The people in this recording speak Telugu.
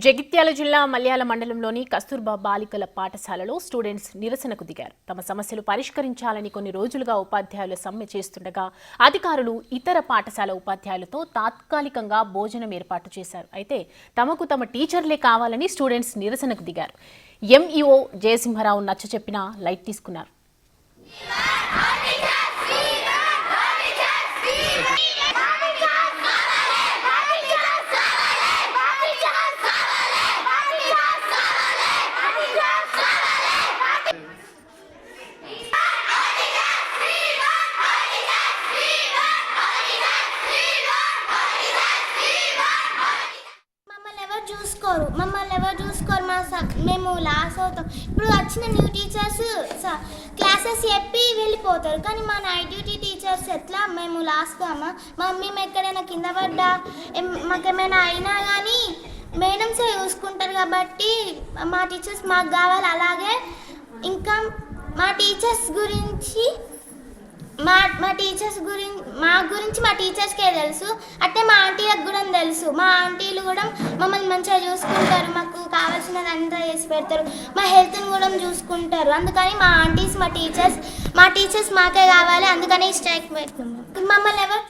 జగిత్యాల జిల్లా మల్యాల మండలంలోని కస్తూర్బా బాలికల పాఠశాలలో స్టూడెంట్స్ నిరసనకు దిగారు. తమ సమస్యలు పరిష్కరించాలని కొన్ని రోజులుగా ఉపాధ్యాయులు సమ్మె చేస్తుండగా అధికారులు ఇతర పాఠశాల ఉపాధ్యాయులతో తాత్కాలికంగా భోజనం ఏర్పాటు చేశారు. అయితే తమకు తమ టీచర్లే కావాలని స్టూడెంట్స్ నిరసనకు దిగారు. ఎంఈఓ జయసింహరావు నచ్చచెప్పినా లైట్ తీసుకున్నారు. మమ్మల్ని ఎవరు చూసుకోరు మేము లాస్ అవుతాం. ఇప్పుడు వచ్చిన న్యూ టీచర్స్ క్లాసెస్ చెప్పి వెళ్ళిపోతారు, కానీ మా నైట్ డ్యూటీ టీచర్స్ ఎట్లా మేము లాస్ కామా? మేము ఎక్కడైనా కింద పడ్డా మాకేమైనా అయినా కానీ మేడమ్సే చూసుకుంటారు కాబట్టి మా టీచర్స్ మాకు కావాలి. అలాగే ఇంకా మా టీచర్స్ గురించి మా గురించి మా టీచర్స్కే తెలుసు, అంటే మా ఆంటీలకు కూడా తెలుసు. మా ఆంటీలు కూడా మమ్మల్ని మంచిగా చూసుకుంటారు, మాకు కావాల్సినది అంతా చేసి పెడతారు, మా హెల్త్ని కూడా చూసుకుంటారు. అందుకని మా ఆంటీస్ మా టీచర్స్ మాకే కావాలి. అందుకని స్ట్రైక్ పెడుతున్నాం. మమ్మల్ని ఎవరు